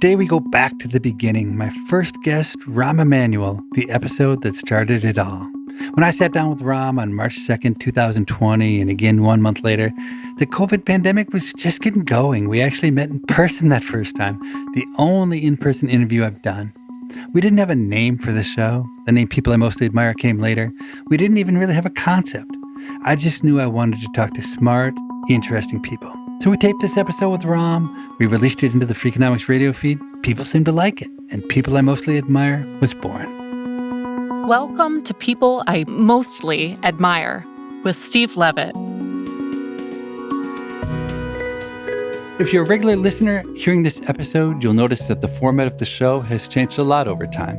Today we go back to the beginning. My first guest, Rahm Emanuel, the episode that started it all. When I sat down with Rahm on March 2nd, 2020, and again 1 month later, the COVID pandemic was just getting going. We actually met in person that first time, the only in-person interview I've done. We didn't have a name for the show. The name People I Mostly Admire came later. We didn't even really have a concept. I just knew I wanted to talk to smart, interesting people. So we taped this episode with Rahm. We released it into the Freakonomics Radio feed. People seemed to like it, and People I Mostly Admire was born. Welcome to People I Mostly Admire with Steve Levitt. If you're a regular listener hearing this episode, you'll notice that the format of the show has changed a lot over time.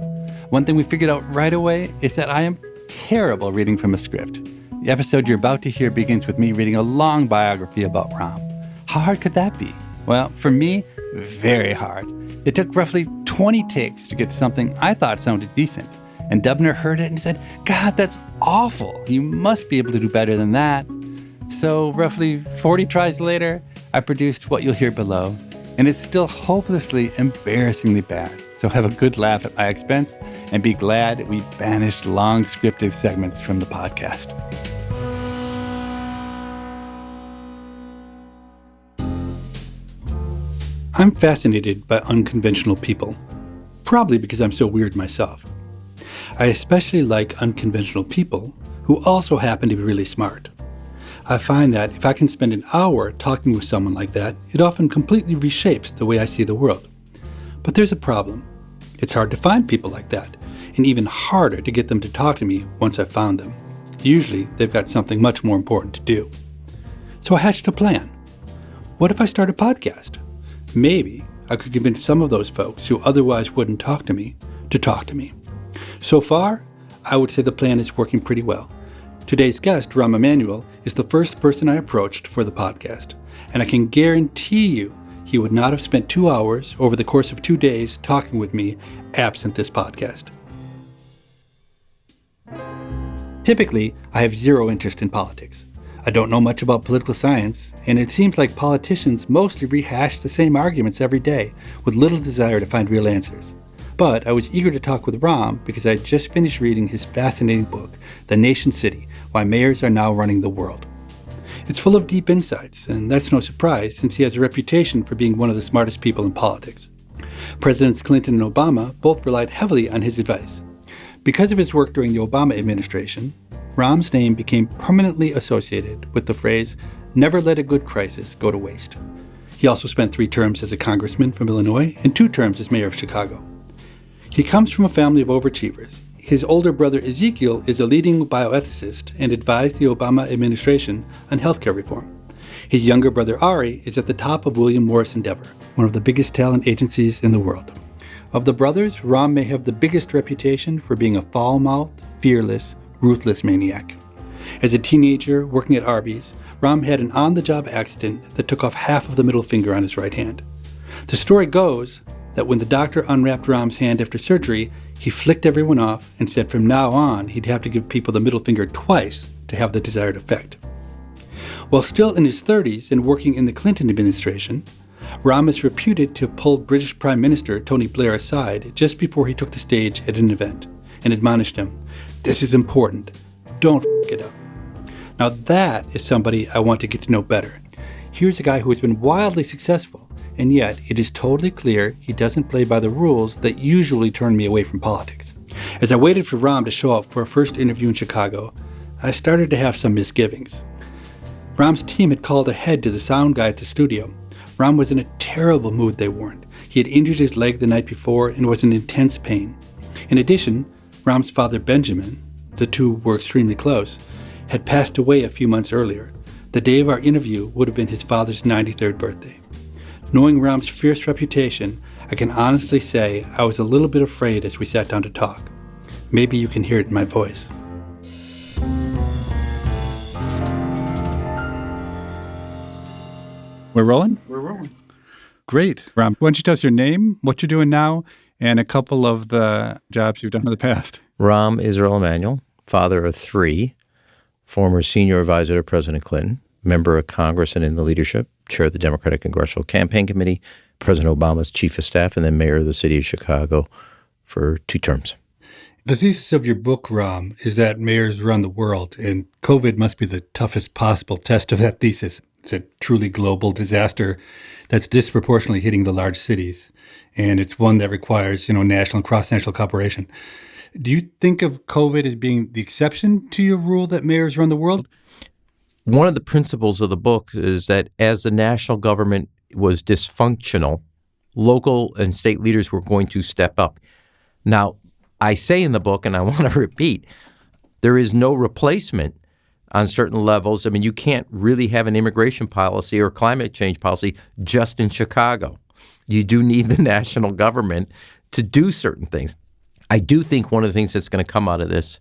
One thing we figured out right away is that I am terrible reading from a script. The episode you're about to hear begins with me reading a long biography about Rahm. How hard could that be? Well, for me, very hard. It took roughly 20 takes to get something I thought sounded decent. And Dubner heard it and said, "God, that's awful. You must be able to do better than that." So roughly 40 tries later, I produced what you'll hear below. And it's still hopelessly, embarrassingly bad. So have a good laugh at my expense and be glad we banished long scripted segments from the podcast. I'm fascinated by unconventional people, probably because I'm so weird myself. I especially like unconventional people who also happen to be really smart. I find that if I can spend an hour talking with someone like that, it often completely reshapes the way I see the world. But there's a problem. It's hard to find people like that, and even harder to get them to talk to me once I've found them. Usually, they've got something much more important to do. So I hatched a plan. What if I start a podcast? Maybe I could convince some of those folks who otherwise wouldn't talk to me to talk to me. So far, I would say the plan is working pretty well. Today's guest, Rahm Emanuel, is the first person I approached for the podcast, and I can guarantee you he would not have spent 2 hours over the course of 2 days talking with me absent this podcast. Typically, I have zero interest in politics. I don't know much about political science, and it seems like politicians mostly rehash the same arguments every day with little desire to find real answers. But I was eager to talk with Rahm because I had just finished reading his fascinating book, The Nation City: Why Mayors Are Now Running the World. It's full of deep insights, and that's no surprise since he has a reputation for being one of the smartest people in politics. Presidents Clinton and Obama both relied heavily on his advice. Because of his work during the Obama administration, Rahm's name became permanently associated with the phrase, "Never let a good crisis go to waste." He also spent 3 terms as a congressman from Illinois and 2 terms as mayor of Chicago. He comes from a family of overachievers. His older brother Ezekiel is a leading bioethicist and advised the Obama administration on healthcare reform. His younger brother Ari is at the top of William Morris Endeavor, one of the biggest talent agencies in the world. Of the brothers, Rahm may have the biggest reputation for being a foul-mouthed, fearless, ruthless maniac. As a teenager working at Arby's, Rahm had an on-the-job accident that took off half of the middle finger on his right hand. The story goes that when the doctor unwrapped Rahm's hand after surgery, he flicked everyone off and said from now on he'd have to give people the middle finger twice to have the desired effect. While still in his 30s and working in the Clinton administration, Rahm is reputed to have pulled British Prime Minister Tony Blair aside just before he took the stage at an event and admonished him, "This is important. Don't f*** it up." Now that is somebody I want to get to know better. Here's a guy who has been wildly successful, and yet it is totally clear he doesn't play by the rules that usually turn me away from politics. As I waited for Rahm to show up for a first interview in Chicago, I started to have some misgivings. Rahm's team had called ahead to the sound guy at the studio. Rahm was in a terrible mood, they warned. He had injured his leg the night before and was in intense pain. In addition, Rahm's father Benjamin, the two were extremely close, had passed away a few months earlier. The day of our interview would have been his father's 93rd birthday. Knowing Rahm's fierce reputation, I can honestly say I was a little bit afraid as we sat down to talk. Maybe you can hear it in my voice. We're rolling? We're rolling. Great. Rahm, why don't you tell us your name, what you're doing now, and a couple of the jobs you've done in the past? Rahm Israel Emanuel, father of 3, former senior advisor to President Clinton, member of Congress and in the leadership, chair of the Democratic Congressional Campaign Committee, President Obama's chief of staff and then mayor of the city of Chicago for 2 terms. The thesis of your book, Rahm, is that mayors run the world, and COVID must be the toughest possible test of that thesis. It's a truly global disaster that's disproportionately hitting the large cities, and it's one that requires, national and cross-national cooperation. Do you think of COVID as being the exception to your rule that mayors run the world? One of the principles of the book is that as the national government was dysfunctional, local and state leaders were going to step up. Now, I say in the book, and I want to repeat, there is no replacement on certain levels. I mean, you can't really have an immigration policy or climate change policy just in Chicago. You do need the national government to do certain things. I do think one of the things that's going to come out of this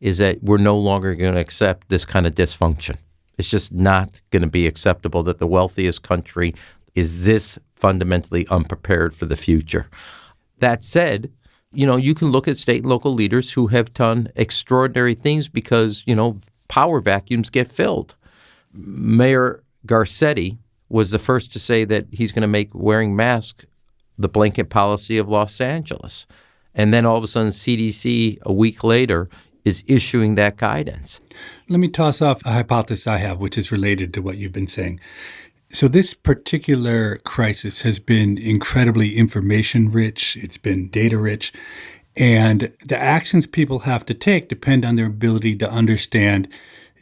is that we're no longer going to accept this kind of dysfunction. It's just not going to be acceptable that the wealthiest country is this fundamentally unprepared for the future. That said, you can look at state and local leaders who have done extraordinary things because, power vacuums get filled. Mayor Garcetti was the first to say that he's going to make wearing masks the blanket policy of Los Angeles. And then all of a sudden, CDC, a week later, is issuing that guidance. Let me toss off a hypothesis I have, which is related to what you've been saying. So this particular crisis has been incredibly information-rich. It's been data-rich. And the actions people have to take depend on their ability to understand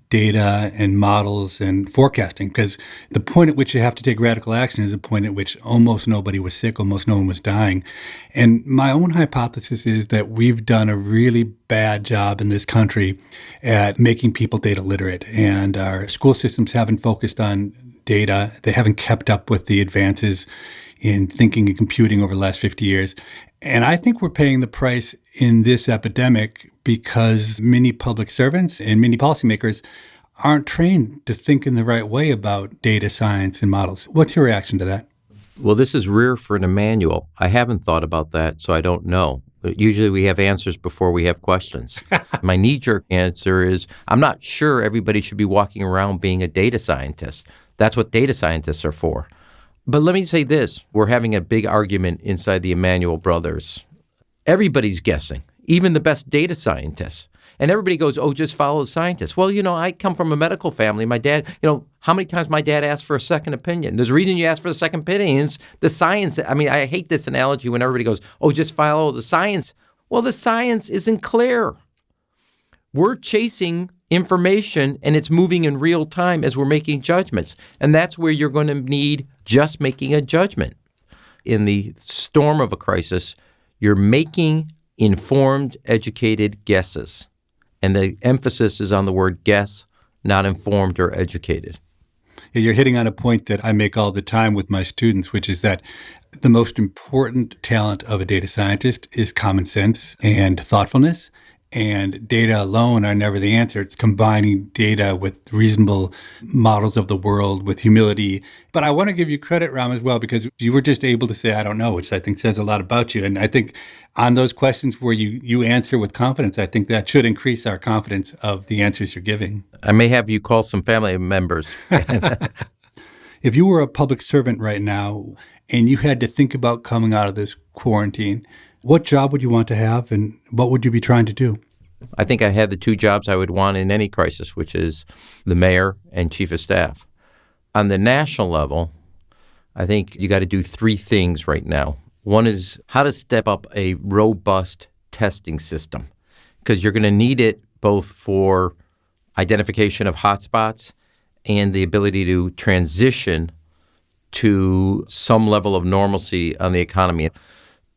data and models and forecasting, because the point at which you have to take radical action is the point at which almost nobody was sick, almost no one was dying. And my own hypothesis is that we've done a really bad job in this country at making people data literate, and our school systems haven't focused on data. They haven't kept up with the advances in thinking and computing over the last 50 years. And I think we're paying the price in this epidemic because many public servants and many policymakers aren't trained to think in the right way about data science and models. What's your reaction to that? Well, this is rare for an Emanuel. I haven't thought about that, so I don't know. Usually we have answers before we have questions. My knee-jerk answer is I'm not sure everybody should be walking around being a data scientist. That's what data scientists are for. But let me say this. We're having a big argument inside the Emanuel brothers. Everybody's guessing, even the best data scientists. And everybody goes, just follow the scientists. Well, I come from a medical family. My dad, how many times my dad asked for a second opinion? There's a reason you ask for a second opinion. It's the science. I mean, I hate this analogy when everybody goes, just follow the science. Well, the science isn't clear. We're chasing information, and it's moving in real time as we're making judgments. And that's where you're going to need just making a judgment. In the storm of a crisis, you're making informed, educated guesses. And the emphasis is on the word guess, not informed or educated. Yeah, you're hitting on a point that I make all the time with my students, which is that the most important talent of a data scientist is common sense and thoughtfulness. And data alone are never the answer. It's combining data with reasonable models of the world, with humility. But I want to give you credit, Rahm, as well, because you were just able to say, I don't know, which I think says a lot about you. And I think on those questions where you answer with confidence, I think that should increase our confidence of the answers you're giving. I may have you call some family members. If you were a public servant right now and you had to think about coming out of this quarantine, what job would you want to have, and what would you be trying to do? I think I had the 2 jobs I would want in any crisis, which is the mayor and chief of staff. On the national level, I think you got to do 3 things right now. One is how to step up a robust testing system, because you're going to need it both for identification of hotspots and the ability to transition to some level of normalcy on the economy.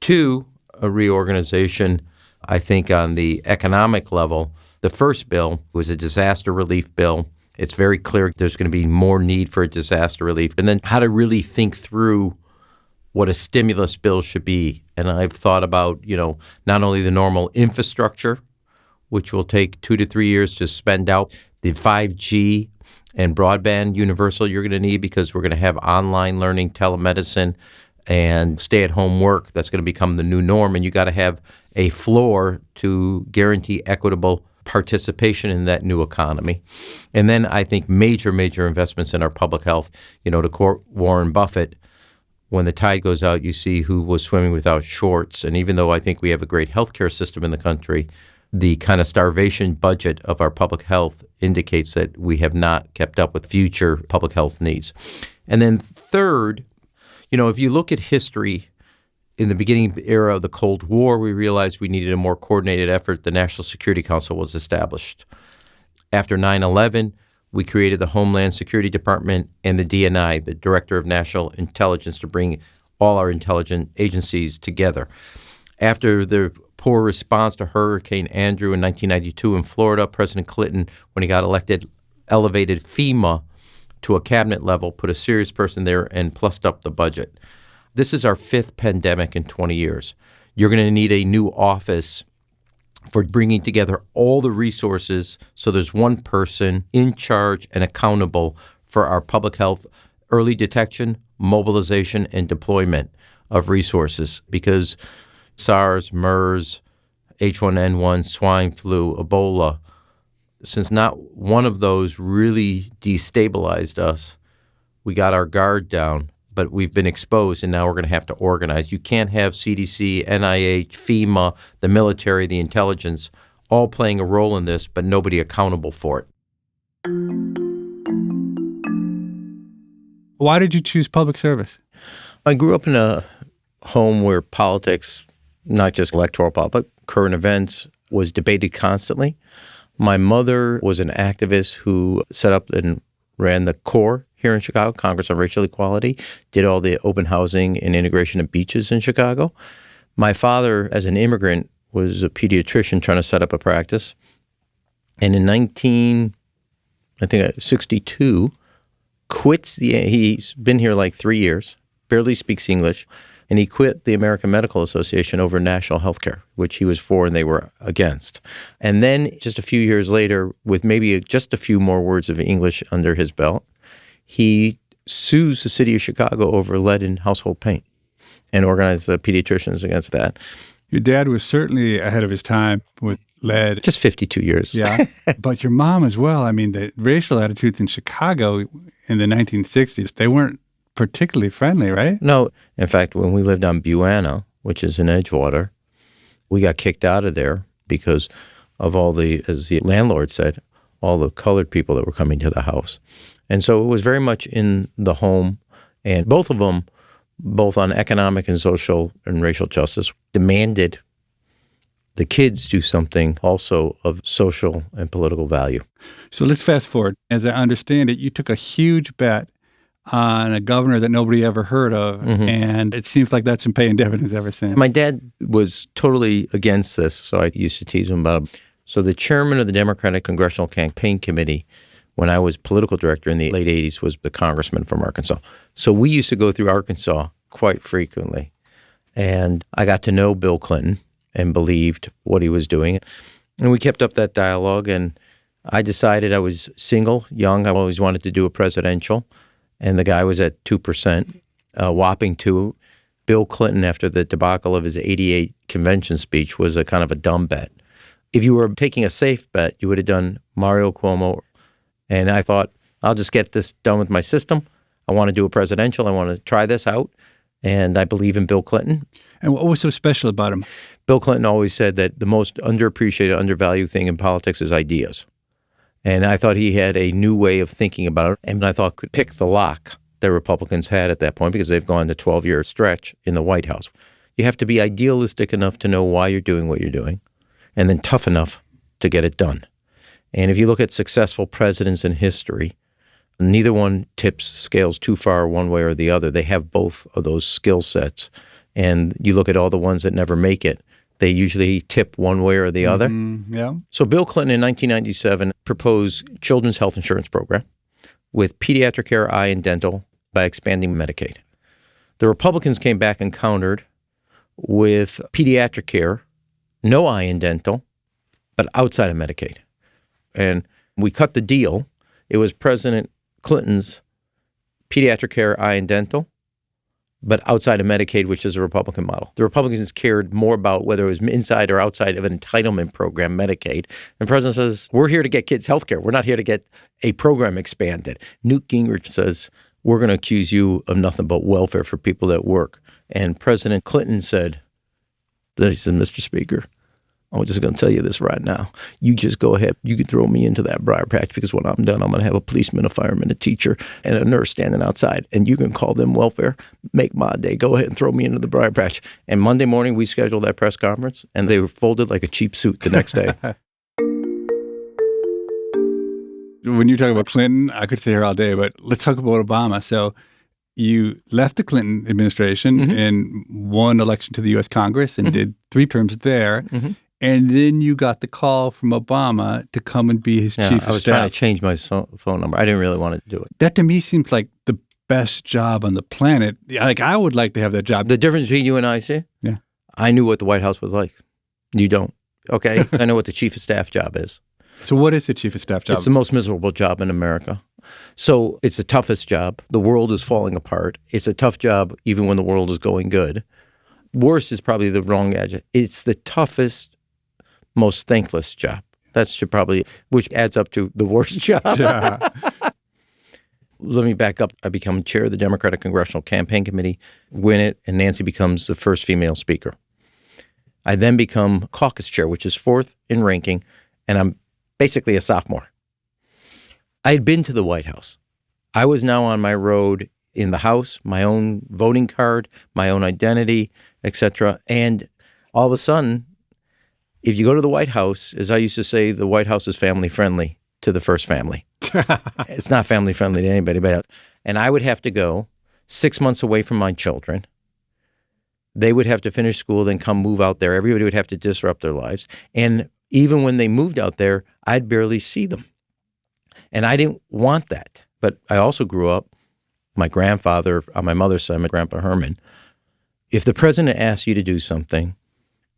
2, a reorganization, I think, on the economic level. The first bill was a disaster relief bill. It's very clear there's going to be more need for disaster relief. And then how to really think through what a stimulus bill should be. And I've thought about, not only the normal infrastructure, which will take 2 to 3 years to spend out, the 5G and broadband universal you're going to need because we're going to have online learning, telemedicine, and stay-at-home work. That's going to become the new norm, and you got to have a floor to guarantee equitable participation in that new economy. And then I think major investments in our public health. To quote Warren Buffett, When the tide goes out, you see who was swimming without shorts. And even though I think we have a great healthcare system in the country, the kind of starvation budget of our public health indicates that we have not kept up with future public health needs. And then third, if you look at history, in the beginning era of the Cold War, we realized we needed a more coordinated effort. The National Security Council was established. After 9/11, we created the Homeland Security Department and the DNI, the Director of National Intelligence, to bring all our intelligence agencies together. After the poor response to Hurricane Andrew in 1992 in Florida, President Clinton, when he got elected, elevated FEMA to a cabinet level, put a serious person there, and plussed up the budget. This is our fifth pandemic in 20 years. You're going to need a new office for bringing together all the resources so there's one person in charge and accountable for our public health early detection, mobilization, and deployment of resources. Because SARS, MERS, H1N1, swine flu, Ebola, since not one of those really destabilized us, we got our guard down. But we've been exposed, and now we're going to have to organize. You can't have CDC, NIH, FEMA, the military, the intelligence, all playing a role in this, but nobody accountable for it. Why did you choose public service? I grew up in a home where politics, not just electoral politics, but current events, was debated constantly. My mother was an activist who set up and ran the CORE here in Chicago, Congress on Racial Equality, did all the open housing and integration of beaches in Chicago. My father, as an immigrant, was a pediatrician trying to set up a practice. And in 1962, he's been here like 3 years, barely speaks English, and he quit the American Medical Association over national health care, which he was for and they were against. And then just a few years later, with maybe just a few more words of English under his belt, he sues the city of Chicago over lead in household paint and organized the pediatricians against that. Your dad was certainly ahead of his time with lead. Just 52 years. Yeah. But your mom as well. I mean, the racial attitudes in Chicago in the 1960s, they weren't particularly friendly, right? No. In fact, when we lived on Buana, which is in Edgewater, we got kicked out of there because of all as the landlord said, all the colored people that were coming to the house. And so it was very much in the home, and both of them, both on economic and social and racial justice, demanded the kids do something also of social and political value. So let's fast forward. As I understand it, you took a huge bet on a governor that nobody ever heard of, and it seems like that's been paying dividends ever since. My dad was totally against this, so I used to tease him about it. So the chairman of the Democratic Congressional Campaign Committee, when I was political director in the late 80s, was the congressman from Arkansas. So we used to go through Arkansas quite frequently. And I got to know Bill Clinton and believed what he was doing. And we kept up that dialogue. And I decided I was single, young. I always wanted to do a presidential. And the guy was at 2%, whopping 2. Bill Clinton, after the debacle of his 88 convention speech, was a kind of a dumb bet. If you were taking a safe bet, you would have done Mario Cuomo. And I thought, I'll just get this done with my system. I want to do a presidential. I want to try this out. And I believe in Bill Clinton. And what was so special about him? Bill Clinton always said that the most underappreciated, undervalued thing in politics is ideas. And I thought he had a new way of thinking about it. And I thought could pick the lock that Republicans had at that point because they've gone to 12-year stretch in the White House. You have to be idealistic enough to know why you're doing what you're doing, and then tough enough to get it done. And if you look at successful presidents in history, neither one tips scales too far one way or the other. They have both of those skill sets. And you look at all the ones that never make it, they usually tip one way or the other. Yeah. So Bill Clinton in 1997 proposed children's health insurance program with pediatric care, eye, and dental by expanding Medicaid. The Republicans came back and countered with pediatric care, no eye and dental, but outside of Medicaid. And we cut the deal. It was President Clinton's pediatric care, eye, and dental, but outside of Medicaid, which is a Republican model. The Republicans cared more about whether it was inside or outside of an entitlement program, Medicaid. And the president says, we're here to get kids health care. We're not here to get a program expanded. Newt Gingrich says, we're going to accuse you of nothing but welfare for people that work. And President Clinton said, Mr. Speaker, I'm just going to tell you this right now. You just go ahead. You can throw me into that briar patch because when I'm done, I'm going to have a policeman, a fireman, a teacher, and a nurse standing outside. And you can call them welfare. Make my day. Go ahead and throw me into the briar patch. And Monday morning, we scheduled that press conference, and they were folded like a cheap suit the next day. When you talk about Clinton, I could stay here all day, but let's talk about Obama. So you left the Clinton administration and won election to the U.S. Congress and did 3 terms there. And then you got the call from Obama to come and be his chief of staff. I was trying to change my phone number. I didn't really want to do it. That to me seems like the best job on the planet. Like, I would like to have that job. The difference between you and I, see? Yeah. I knew what the White House was like. You don't. Okay? I know what the chief of staff job is. So what is the chief of staff job? It's the most miserable job in America. So it's the toughest job. The world is falling apart. It's a tough job even when the world is going good. Worst is probably the wrong adjective. It's the toughest, most thankless job. That should probably, which adds up to the worst job. Yeah. Let me back up. I become chair of the Democratic Congressional Campaign Committee, win it, and Nancy becomes the first female speaker. I then become caucus chair, which is 4th in ranking, and I'm basically a sophomore. I had been to the White House. I was now on my road in the House, my own voting card, my own identity, etc. And all of a sudden, if you go to the White House, as I used to say, the White House is family friendly to the first family. It's not family friendly to anybody. And I would have to go 6 months away from my children. They would have to finish school, then come move out there. Everybody would have to disrupt their lives. And even when they moved out there, I'd barely see them. And I didn't want that. But I also grew up, my grandfather, on my mother's side, my Grandpa Herman, if the president asks you to do something,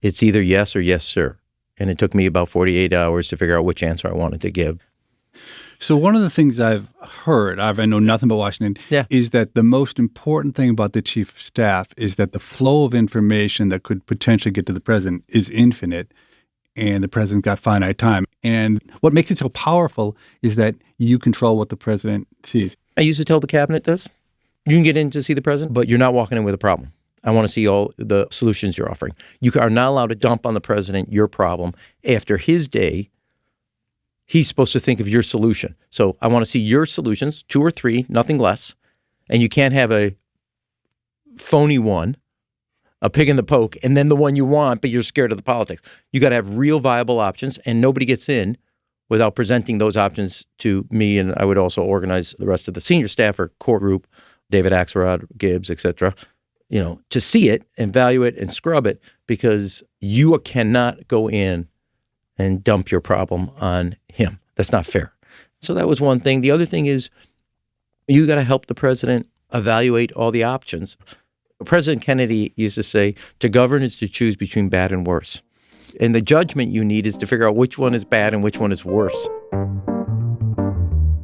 it's either yes or yes, sir. And it took me about 48 hours to figure out which answer I wanted to give. So one of the things I've heard, I know nothing about Washington, is that the most important thing about the chief of staff is that the flow of information that could potentially get to the president is infinite, and the president's got finite time. And what makes it so powerful is that you control what the president sees. I used to tell the cabinet this. You can get in to see the president, but you're not walking in with a problem. I want to see all the solutions you're offering. You are not allowed to dump on the president your problem. After his day, he's supposed to think of your solution. So I want to see your solutions, 2 or 3, nothing less. And you can't have a phony one, a pig in the poke, and then the one you want, but you're scared of the politics. You got to have real viable options, and nobody gets in without presenting those options to me. And I would also organize the rest of the senior staff or core group, David Axelrod, Gibbs, et cetera, to see it and value it and scrub it, because you cannot go in and dump your problem on him. That's not fair. So that was one thing. The other thing is you got to help the president evaluate all the options. President Kennedy used to say, to govern is to choose between bad and worse. And the judgment you need is to figure out which one is bad and which one is worse.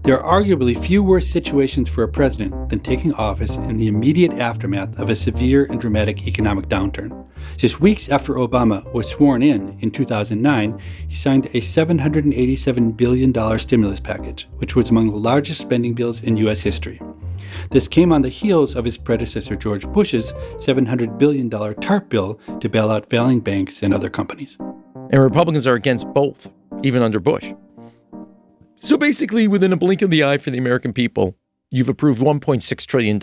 There are arguably few worse situations for a president than taking office in the immediate aftermath of a severe and dramatic economic downturn. Just weeks after Obama was sworn in 2009, he signed a $787 billion stimulus package, which was among the largest spending bills in U.S. history. This came on the heels of his predecessor George Bush's $700 billion TARP bill to bail out failing banks and other companies. And Republicans are against both, even under Bush. So basically, within a blink of the eye for the American people, you've approved $1.6 trillion.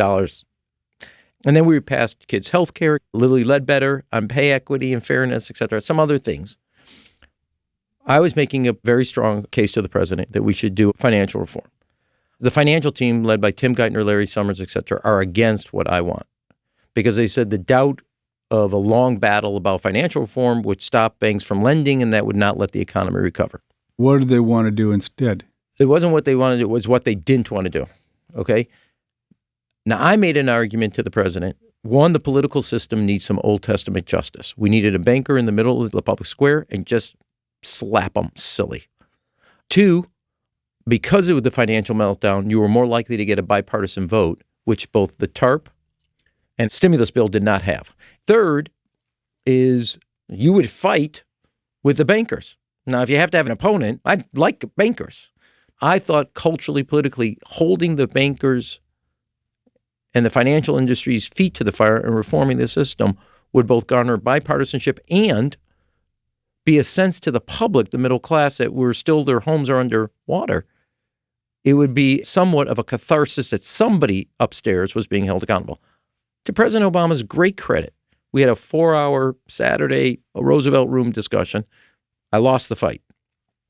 And then we passed kids' health care, Lilly Ledbetter, on pay equity and fairness, et cetera, some other things. I was making a very strong case to the president that we should do financial reform. The financial team, led by Tim Geithner, Larry Summers, et cetera, are against what I want, because they said the doubt of a long battle about financial reform would stop banks from lending, and that would not let the economy recover. What did they want to do instead? It wasn't what they wanted to do, it was what they didn't want to do, okay? Now, I made an argument to the president. One, the political system needs some Old Testament justice. We needed a banker in the middle of the public square and just slap them silly. 2, because of the financial meltdown, you were more likely to get a bipartisan vote, which both the TARP and stimulus bill did not have. 3rd is you would fight with the bankers. Now, if you have to have an opponent, I'd like bankers. I thought culturally, politically, holding the bankers and the financial industry's feet to the fire in reforming the system would both garner bipartisanship and be a sense to the public, the middle class, that their homes are under water. It would be somewhat of a catharsis that somebody upstairs was being held accountable. To President Obama's great credit, we had a 4-hour Saturday Roosevelt Room discussion. I lost the fight.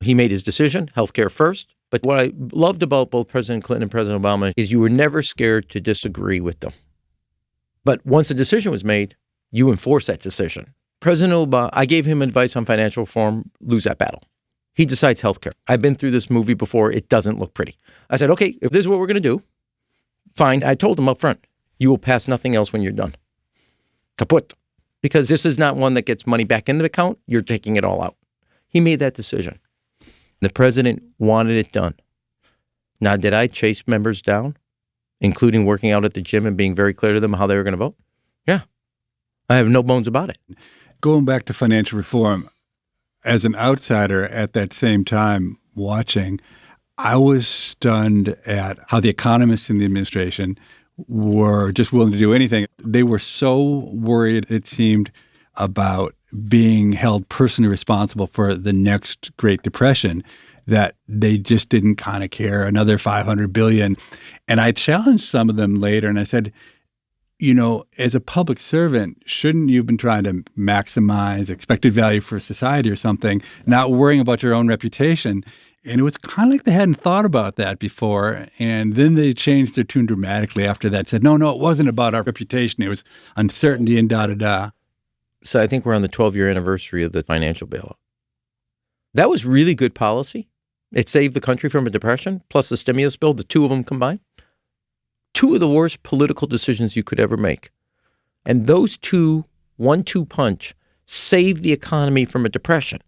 He made his decision, healthcare first. But what I loved about both President Clinton and President Obama is you were never scared to disagree with them. But once a decision was made, you enforce that decision. President Obama, I gave him advice on financial reform, lose that battle. He decides healthcare. I've been through this movie before. It doesn't look pretty. I said, okay, if this is what we're going to do, fine. I told him up front, you will pass nothing else when you're done. Kaput. Because this is not one that gets money back in the account. You're taking it all out. He made that decision. The president wanted it done. Now, did I chase members down, including working out at the gym and being very clear to them how they were going to vote? Yeah. I have no bones about it. Going back to financial reform, as an outsider at that same time watching, I was stunned at how the economists in the administration were just willing to do anything. They were so worried, it seemed, about being held personally responsible for the next Great Depression that they just didn't kind of care. Another $500 billion. And I challenged some of them later and I said, you know, as a public servant, shouldn't you have been trying to maximize expected value for society or something, not worrying about your own reputation? And it was kind of like they hadn't thought about that before. And then they changed their tune dramatically after that, said, no, it wasn't about our reputation. It was uncertainty and da-da-da. So I think we're on the 12-year anniversary of the financial bailout. That was really good policy. It saved the country from a depression, plus the stimulus bill, the two of them combined. Two of the worst political decisions you could ever make. And those two, 1-2 punch, saved the economy from a depression.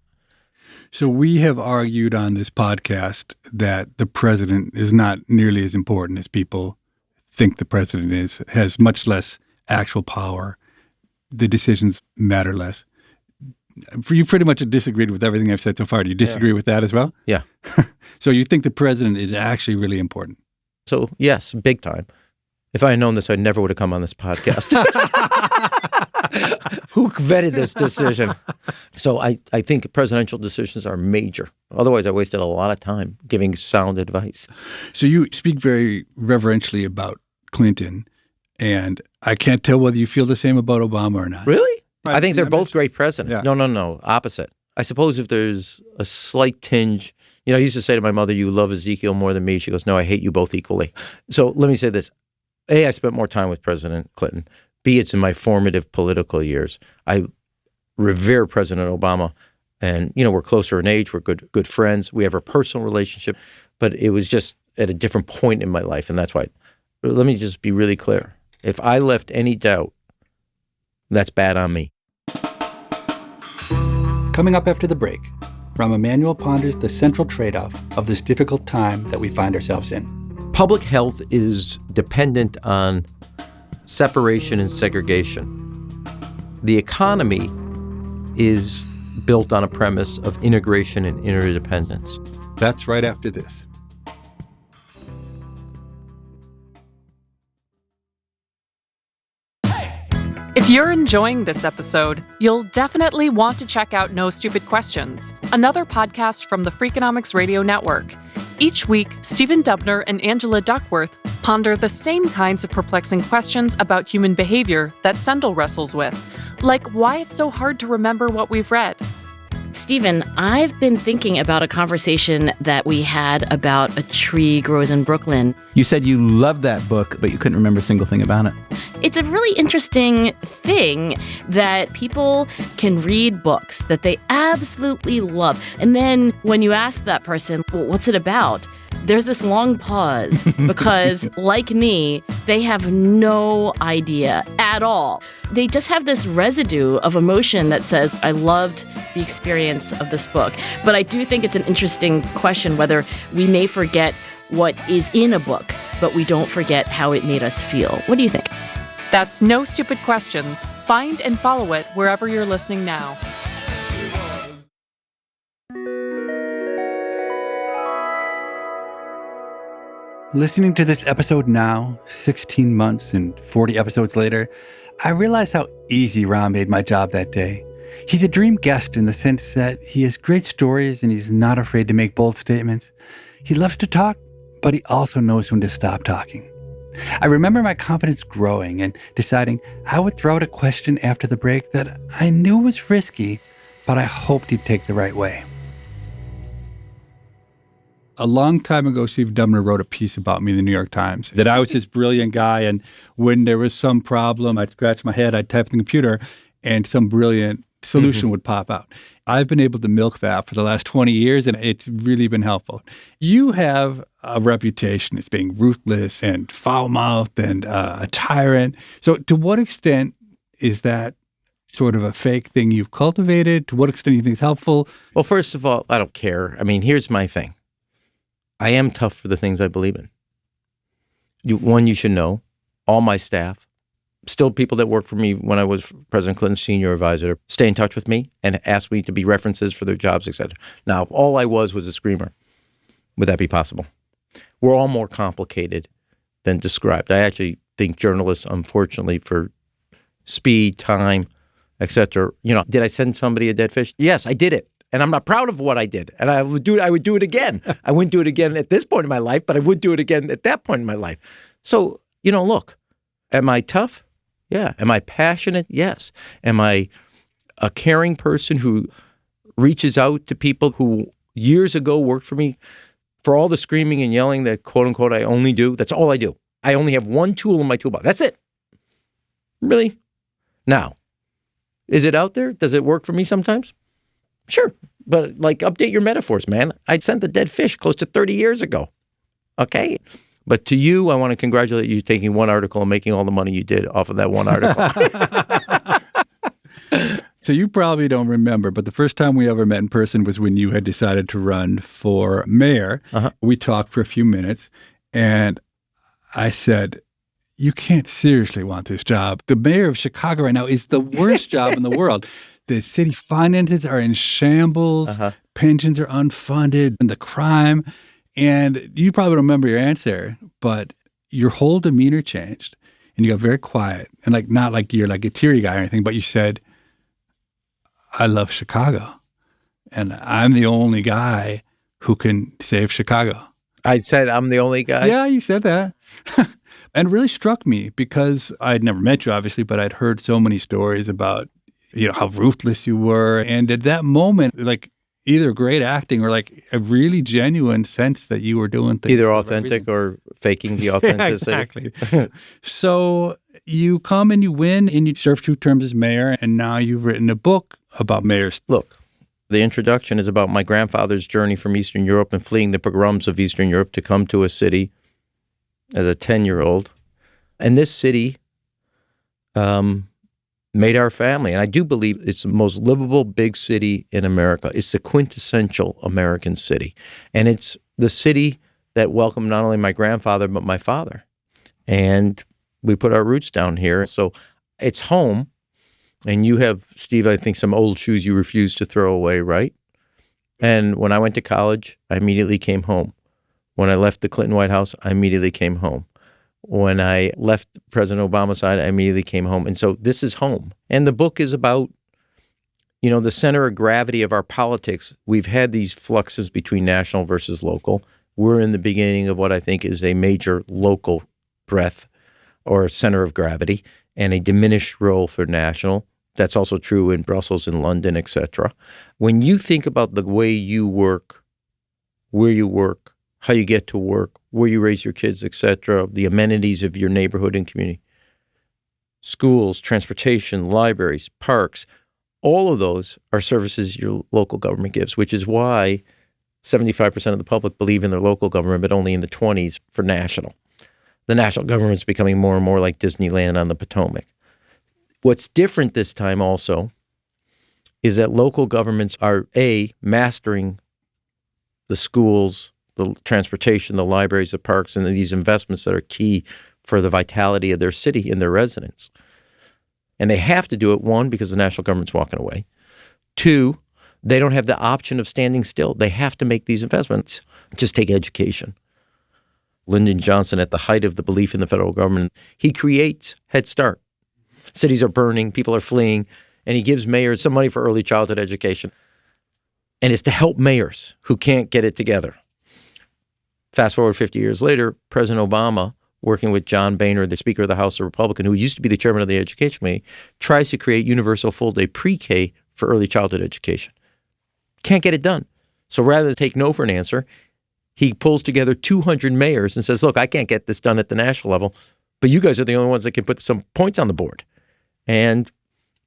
So we have argued on this podcast that the president is not nearly as important as people think the president is, has much less actual power. The decisions matter less. You pretty much disagreed with everything I've said so far. Do you disagree with that as well? Yeah. So you think the president is actually really important? So, yes, big time. If I had known this, I never would have come on this podcast. Who vetted this decision? So I think presidential decisions are major. Otherwise, I wasted a lot of time giving sound advice. So you speak very reverentially about Clinton, and I can't tell whether you feel the same about Obama or not. Really? I think they're both great presidents. Yeah. No. Opposite. I suppose if there's a slight tinge, I used to say to my mother, you love Ezekiel more than me. She goes, no, I hate you both equally. So let me say this. A, I spent more time with President Clinton. B, it's in my formative political years. I revere President Obama. And, we're closer in age. We're good friends. We have a personal relationship. But it was just at a different point in my life. And that's why. Let me just be really clear. If I left any doubt, that's bad on me. Coming up after the break, Rahm Emanuel ponders the central trade-off of this difficult time that we find ourselves in. Public health is dependent on separation and segregation. The economy is built on a premise of integration and interdependence. That's right after this. If you're enjoying this episode, you'll definitely want to check out No Stupid Questions, another podcast from the Freakonomics Radio Network. Each week, Stephen Dubner and Angela Duckworth ponder the same kinds of perplexing questions about human behavior that Sendel wrestles with, like why it's so hard to remember what we've read. Stephen, I've been thinking about a conversation that we had about A Tree Grows in Brooklyn. You said you loved that book, but you couldn't remember a single thing about it. It's a really interesting thing that people can read books that they absolutely love. And then when you ask that person, well, what's it about? There's this long pause because, like me, they have no idea at all. They just have this residue of emotion that says, I loved the experience of this book. But I do think it's an interesting question whether we may forget what is in a book, but we don't forget how it made us feel. What do you think? That's No Stupid Questions. Find and follow it wherever you're listening now. Listening to this episode now, 16 months and 40 episodes later, I realize how easy Rahm made my job that day. He's a dream guest in the sense that he has great stories and he's not afraid to make bold statements. He loves to talk, but he also knows when to stop talking. I remember my confidence growing and deciding I would throw out a question after the break that I knew was risky, but I hoped he'd take the right way. A long time ago, Steve Dubner wrote a piece about me in the New York Times, that I was this brilliant guy, and when there was some problem, I'd scratch my head, I'd type in the computer, and some brilliant solution would pop out. I've been able to milk that for the last 20 years, and it's really been helpful. You have a reputation as being ruthless and foul-mouthed and a tyrant. So to what extent is that sort of a fake thing you've cultivated? To what extent do you think it's helpful? Well, first of all, I don't care. I mean, here's my thing. I am tough for the things I believe in. You should know, all my staff, still people that worked for me when I was President Clinton's senior advisor, stay in touch with me and ask me to be references for their jobs, etc. Now, if all I was a screamer, would that be possible? We're all more complicated than described. I actually think journalists, unfortunately, for speed, time, etc. Did I send somebody a dead fish? Yes, I did it. And I'm not proud of what I did. And I would do it again. I wouldn't do it again at this point in my life, but I would do it again at that point in my life. So, look, am I tough? Yeah. Am I passionate? Yes. Am I a caring person who reaches out to people who years ago worked for me for all the screaming and yelling that, quote unquote, I only do? That's all I do. I only have one tool in my toolbox. That's it. Really? Now, is it out there? Does it work for me sometimes? Sure, but update your metaphors, man. I'd sent the dead fish close to 30 years ago, okay? But to you, I want to congratulate you taking one article and making all the money you did off of that one article. So you probably don't remember, but the first time we ever met in person was when you had decided to run for mayor. We talked for a few minutes, and I said, you can't seriously want this job. The mayor of Chicago right now is the worst job in the world. The city finances are in shambles, pensions are unfunded, and the crime. And you probably don't remember your answer, but your whole demeanor changed. And you got very quiet. And not like you're like a teary guy or anything, but you said, I love Chicago. And I'm the only guy who can save Chicago. I said I'm the only guy? Yeah, you said that. And it really struck me because I'd never met you, obviously, but I'd heard so many stories about how ruthless you were. And at that moment, either great acting or a really genuine sense that you were doing things. Either authentic or faking the authenticity. Yeah, exactly. So you come and you win and you serve 2 terms as mayor. And now you've written a book about mayors. Look, the introduction is about my grandfather's journey from Eastern Europe and fleeing the pogroms of Eastern Europe to come to a city as a 10-year-old. And this city, made our family. And I do believe it's the most livable big city in America. It's the quintessential American city. And it's the city that welcomed not only my grandfather, but my father. And we put our roots down here. So it's home. And you have, Steve, I think some old shoes you refuse to throw away, right? And when I went to college, I immediately came home. When I left the Clinton White House, I immediately came home. When I left President Obama's side, I immediately came home. And so this is home. And the book is about, the center of gravity of our politics. We've had these fluxes between national versus local. We're in the beginning of what I think is a major local breath or center of gravity and a diminished role for national. That's also true in Brussels and London, etc. When you think about the way you work, where you work, how you get to work, where you raise your kids, etc., the amenities of your neighborhood and community, schools, transportation, libraries, parks, all of those are services your local government gives, which is why 75% of the public believe in their local government, but only in the 20s for national. The national government's becoming more and more like Disneyland on the Potomac. What's different this time also is that local governments are, mastering the schools, the transportation, the libraries, the parks, and these investments that are key for the vitality of their city and their residents. And they have to do it, 1, because the national government's walking away. 2, they don't have the option of standing still. They have to make these investments. Just take education. Lyndon Johnson, at the height of the belief in the federal government, he creates Head Start. Cities are burning, people are fleeing, and he gives mayors some money for early childhood education. And it's to help mayors who can't get it together. Fast forward 50 years later, President Obama, working with John Boehner, the Speaker of the House, a Republican, who used to be the chairman of the Education Committee, tries to create universal full-day pre-K for early childhood education. Can't get it done. So rather than take no for an answer, he pulls together 200 mayors and says, look, I can't get this done at the national level, but you guys are the only ones that can put some points on the board. And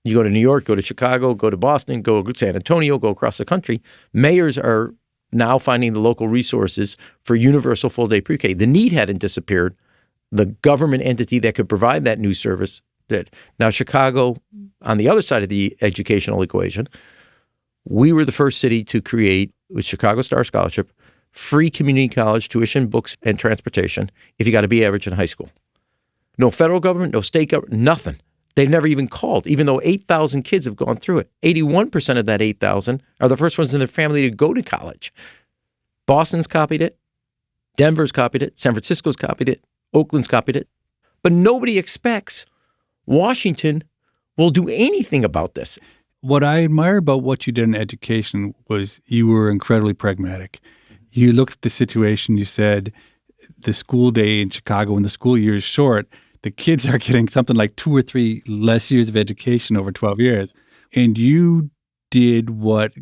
you go to New York, go to Chicago, go to Boston, go to San Antonio, go across the country. Mayors are now finding the local resources for universal full-day pre-K. The need hadn't disappeared. The government entity that could provide that new service did. Now, Chicago, on the other side of the educational equation, we were the first city to create, with Chicago Star Scholarship, free community college tuition, books, and transportation if you got a B average in high school. No federal government, no state government, nothing. They've never even called, even though 8,000 kids have gone through it. 81% of that 8,000 are the first ones in their family to go to college. Boston's copied it. Denver's copied it. San Francisco's copied it. Oakland's copied it. But nobody expects Washington will do anything about this. What I admire about what you did in education was you were incredibly pragmatic. You looked at the situation, you said the school day in Chicago, when the school year is short, the kids are getting something like 2 or 3 less years of education over 12 years. And you did what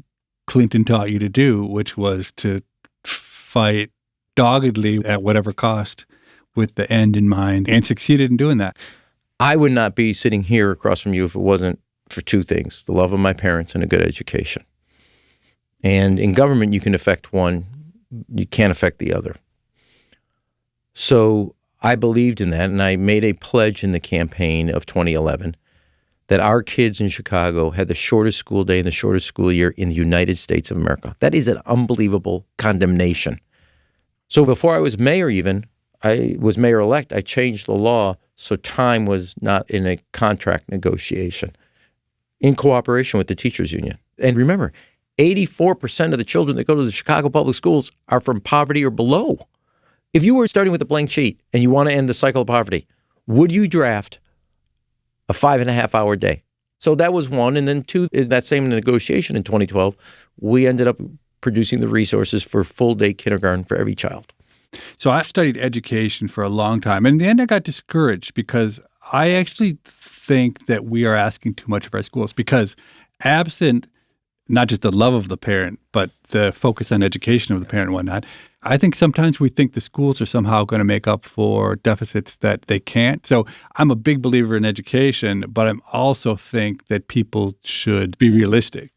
Clinton taught you to do, which was to fight doggedly at whatever cost with the end in mind, and succeeded in doing that. I would not be sitting here across from you if it wasn't for 2 things, the love of my parents and a good education. And in government, you can affect one, you can't affect the other. So I believed in that, and I made a pledge in the campaign of 2011 that our kids in Chicago had the shortest school day and the shortest school year in the United States of America. That is an unbelievable condemnation. So before I was mayor even, I was mayor-elect, I changed the law so time was not in a contract negotiation in cooperation with the teachers union. And remember, 84% of the children that go to the Chicago public schools are from poverty or below. If you were starting with a blank sheet and you want to end the cycle of poverty, would you draft a 5.5-hour day? So that was one. And then 2, in that same negotiation in 2012, we ended up producing the resources for full-day kindergarten for every child. So I've studied education for a long time. And in the end, I got discouraged because I actually think that we are asking too much of our schools, because absent not just the love of the parent, but the focus on education of the parent and whatnot, I think sometimes we think the schools are somehow going to make up for deficits that they can't. So I'm a big believer in education, but I also think that people should be realistic.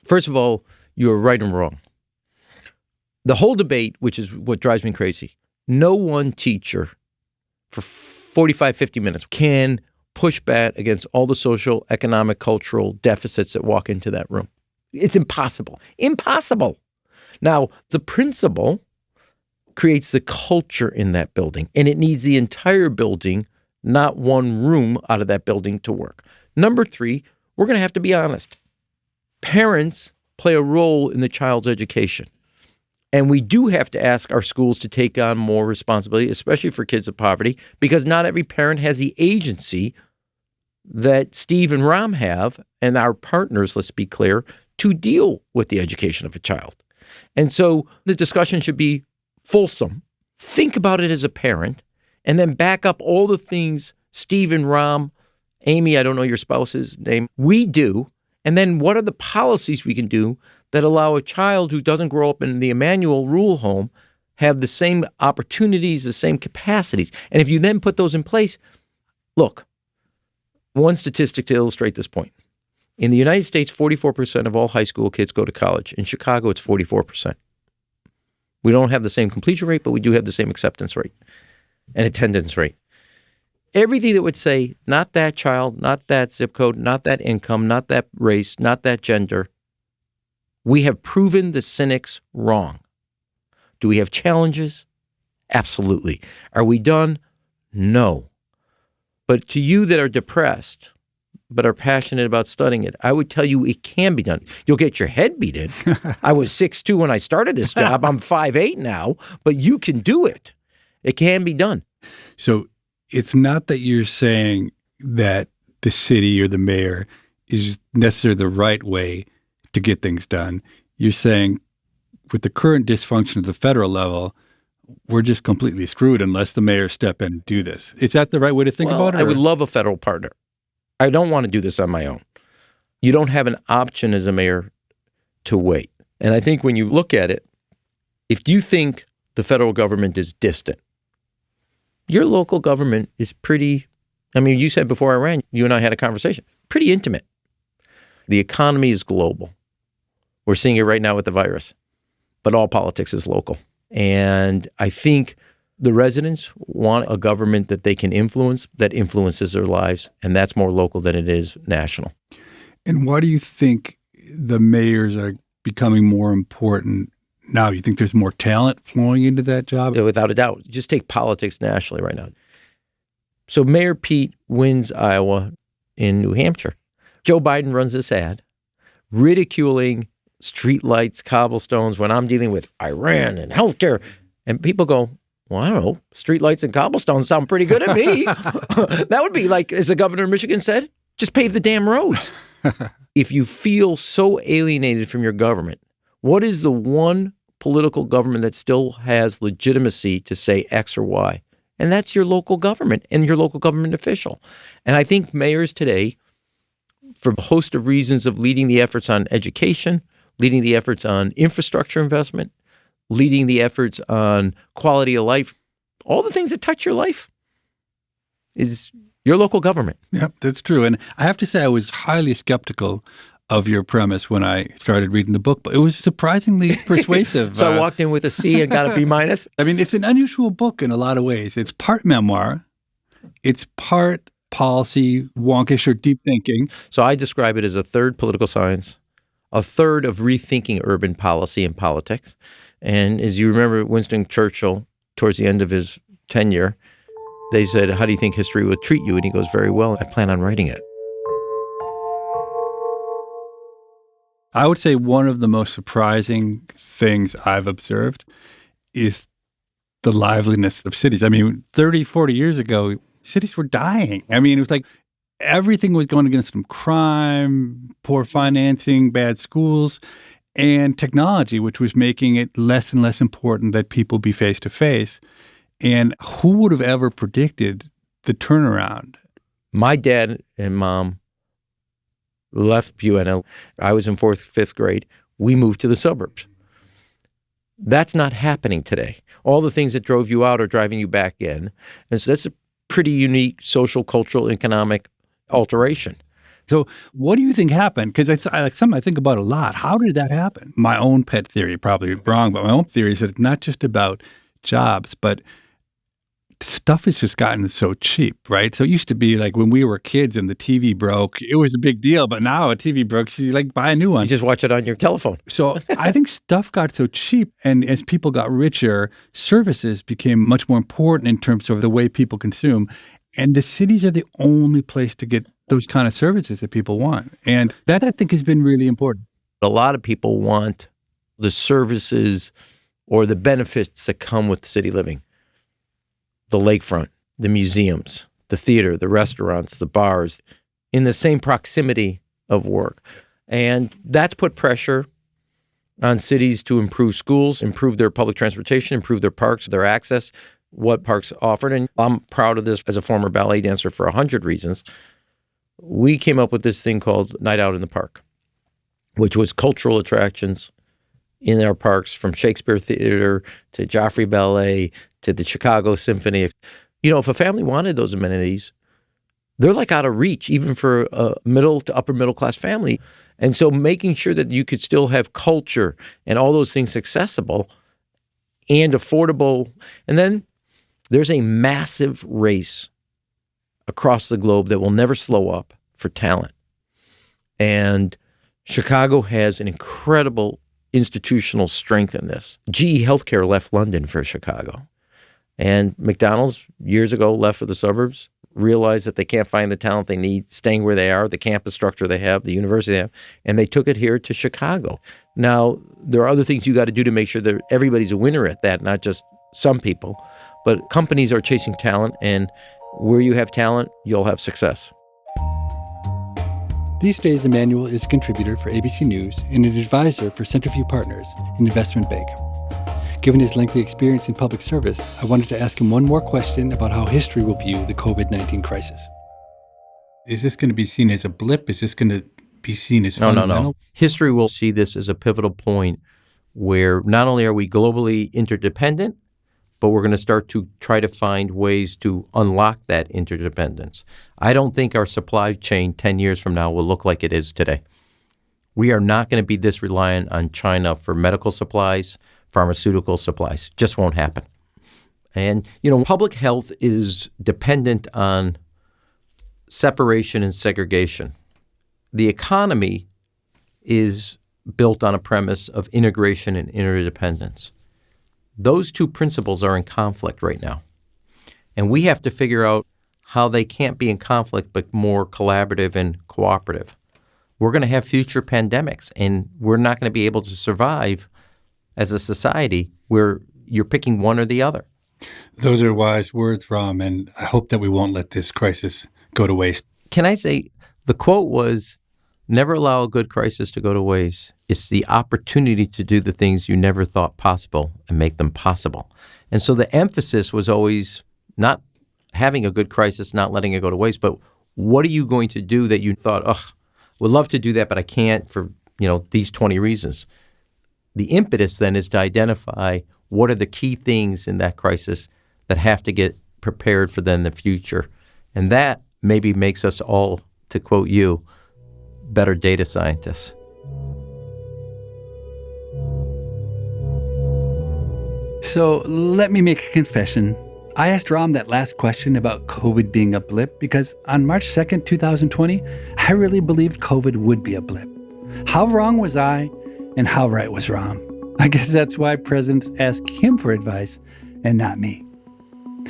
First of all, you're right and wrong. The whole debate, which is what drives me crazy, no one teacher for 45, 50 minutes can push back against all the social, economic, cultural deficits that walk into that room. It's impossible. Impossible. Now, the principal creates the culture in that building, and it needs the entire building, not one room out of that building, to work. Number 3, we're going to have to be honest. Parents play a role in the child's education. And we do have to ask our schools to take on more responsibility, especially for kids of poverty, because not every parent has the agency that Steve and Rahm have, and our partners, let's be clear, to deal with the education of a child. And so the discussion should be fulsome. Think about it as a parent, and then back up all the things Steve and Rahm, Amy, I don't know your spouse's name, we do, and then what are the policies we can do that allow a child who doesn't grow up in the Emanuel rule home have the same opportunities, the same capacities. And if you then put those in place, look, one statistic to illustrate this point. In the United States, 44% of all high school kids go to college. In Chicago, it's 44%. We don't have the same completion rate, but we do have the same acceptance rate and attendance rate. Everything that would say, not that child, not that zip code, not that income, not that race, not that gender, we have proven the cynics wrong. Do we have challenges? Absolutely. Are we done? No. But to you that are depressed, but are passionate about studying it, I would tell you it can be done. You'll get your head beat in. I was 6'2" when I started this job. I'm 5'8" now, but you can do it. It can be done. So it's not that you're saying that the city or the mayor is necessarily the right way to get things done. You're saying with the current dysfunction at the federal level, we're just completely screwed unless the mayor step in and do this. Is that the right way to think about it? I would love a federal partner. I don't want to do this on my own. You don't have an option as a mayor to wait. And I think when you look at it, if you think the federal government is distant, your local government is pretty, you said before I ran, you and I had a conversation, pretty intimate. The economy is global. We're seeing it right now with the virus, but all politics is local. And I think the residents want a government that they can influence, that influences their lives, and that's more local than it is national. And why do you think the mayors are becoming more important now? You think there's more talent flowing into that job? Without a doubt. Just take politics nationally right now. So Mayor Pete wins Iowa in New Hampshire. Joe Biden runs this ad ridiculing streetlights, cobblestones, when I'm dealing with Iran and healthcare. And people go, well, I don't know, streetlights and cobblestones sound pretty good to me. That would be like, as the governor of Michigan said, just pave the damn roads. If you feel so alienated from your government, what is the one political government that still has legitimacy to say X or Y? And that's your local government and your local government official. And I think mayors today, for a host of reasons of leading the efforts on education, leading the efforts on infrastructure investment, leading the efforts on quality of life, all the things that touch your life is your local government. Yep, that's true. And I have to say I was highly skeptical of your premise when I started reading the book, but it was surprisingly persuasive. So I walked in with a C and got a B minus? It's an unusual book in a lot of ways. It's part memoir. It's part policy, wonkish or deep thinking. So I describe it as a third political science, a third of rethinking urban policy and politics. And as you remember, Winston Churchill, towards the end of his tenure, they said, how do you think history would treat you? And he goes, very well, I plan on writing it. I would say one of the most surprising things I've observed is the liveliness of cities. 30, 40 years ago, cities were dying. It was like everything was going against them. Crime, poor financing, bad schools, and technology, which was making it less and less important that people be face-to-face. And who would have ever predicted the turnaround? My dad and mom left Buena. I was in 4th, 5th grade. We moved to the suburbs. That's not happening today. All the things that drove you out are driving you back in. And so that's a pretty unique social, cultural, economic alteration. So what do you think happened? Because I something I think about a lot. How did that happen? My own pet theory, probably wrong, but my own theory is that it's not just about jobs, but stuff has just gotten so cheap, right? So it used to be like when we were kids and the TV broke, it was a big deal. But now a TV broke, so you buy a new one. You just watch it on your telephone. So I think stuff got so cheap. And as people got richer, services became much more important in terms of the way people consume. And the cities are the only place to get those kind of services that people want. And that, I think, has been really important. A lot of people want the services or the benefits that come with city living. The lakefront, the museums, the theater, the restaurants, the bars, in the same proximity of work. And that's put pressure on cities to improve schools, improve their public transportation, improve their parks, their access, what parks offered. And I'm proud of this as a former ballet dancer for 100 reasons. We came up with this thing called Night Out in the Park, which was cultural attractions in our parks, from Shakespeare Theater to Joffrey Ballet to the Chicago Symphony. If a family wanted those amenities, they're out of reach, even for a middle to upper middle class family. And so making sure that you could still have culture and all those things accessible and affordable. And then there's a massive race across the globe that will never slow up for talent. And Chicago has an incredible institutional strength in this. GE Healthcare left London for Chicago. And McDonald's years ago left for the suburbs, realized that they can't find the talent they need, staying where they are, the campus structure they have, the university they have, and they took it here to Chicago. Now, there are other things you got to do to make sure that everybody's a winner at that, not just some people. But companies are chasing talent, and where you have talent, you'll have success. These days, Emanuel is a contributor for ABC News and an advisor for Centerview Partners, an investment bank. Given his lengthy experience in public service, I wanted to ask him one more question about how history will view the COVID-19 crisis. Is this going to be seen as a blip? Is this going to be seen as fundamental? No. History will see this as a pivotal point where not only are we globally interdependent, but we're going to start to try to find ways to unlock that interdependence. I don't think our supply chain 10 years from now will look like it is today. We are not going to be this reliant on China for medical supplies, pharmaceutical supplies. Just won't happen. And, public health is dependent on separation and segregation. The economy is built on a premise of integration and interdependence. Those two principles are in conflict right now. And we have to figure out how they can't be in conflict but more collaborative and cooperative. We're going to have future pandemics, and we're not going to be able to survive as a society where you're picking one or the other. Those are wise words, Rahm, and I hope that we won't let this crisis go to waste. Can I say, the quote was, never allow a good crisis to go to waste. It's the opportunity to do the things you never thought possible and make them possible. And so the emphasis was always not having a good crisis, not letting it go to waste, but what are you going to do that you thought, would love to do that, but I can't for, these 20 reasons. The impetus then is to identify what are the key things in that crisis that have to get prepared for then the future. And that maybe makes us all, to quote you, better data scientists. So let me make a confession. I asked Rahm that last question about COVID being a blip because on March 2nd, 2020, I really believed COVID would be a blip. How wrong was I and how right was Rahm? I guess that's why presidents ask him for advice and not me.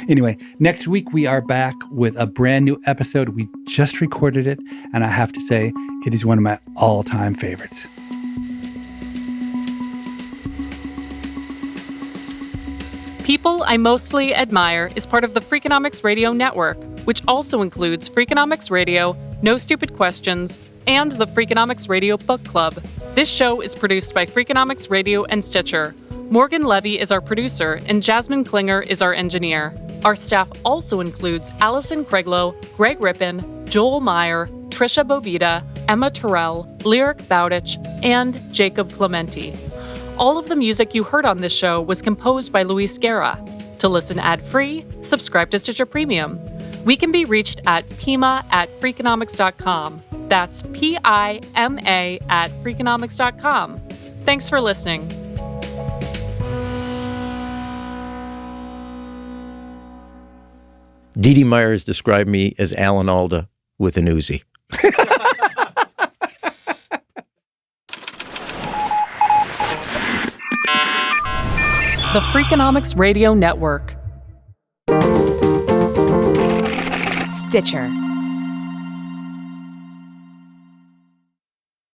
Anyway, next week we are back with a brand new episode. We just recorded it, and I have to say, it is one of my all-time favorites. People I Mostly Admire is part of the Freakonomics Radio Network, which also includes Freakonomics Radio, No Stupid Questions, and the Freakonomics Radio Book Club. This show is produced by Freakonomics Radio and Stitcher. Morgan Levy is our producer, and Jasmine Klinger is our engineer. Our staff also includes Allison Craiglow, Greg Rippin, Joel Meyer, Trisha Bobita, Emma Terrell, Lyric Bowditch, and Jacob Clementi. All of the music you heard on this show was composed by Luis Guerra. To listen ad-free, subscribe to Stitcher Premium. We can be reached at pima@freakonomics.com. That's PIMA@freakonomics.com. Thanks for listening. Dee Dee Myers described me as Alan Alda with an Uzi. The Freakonomics Radio Network. Stitcher.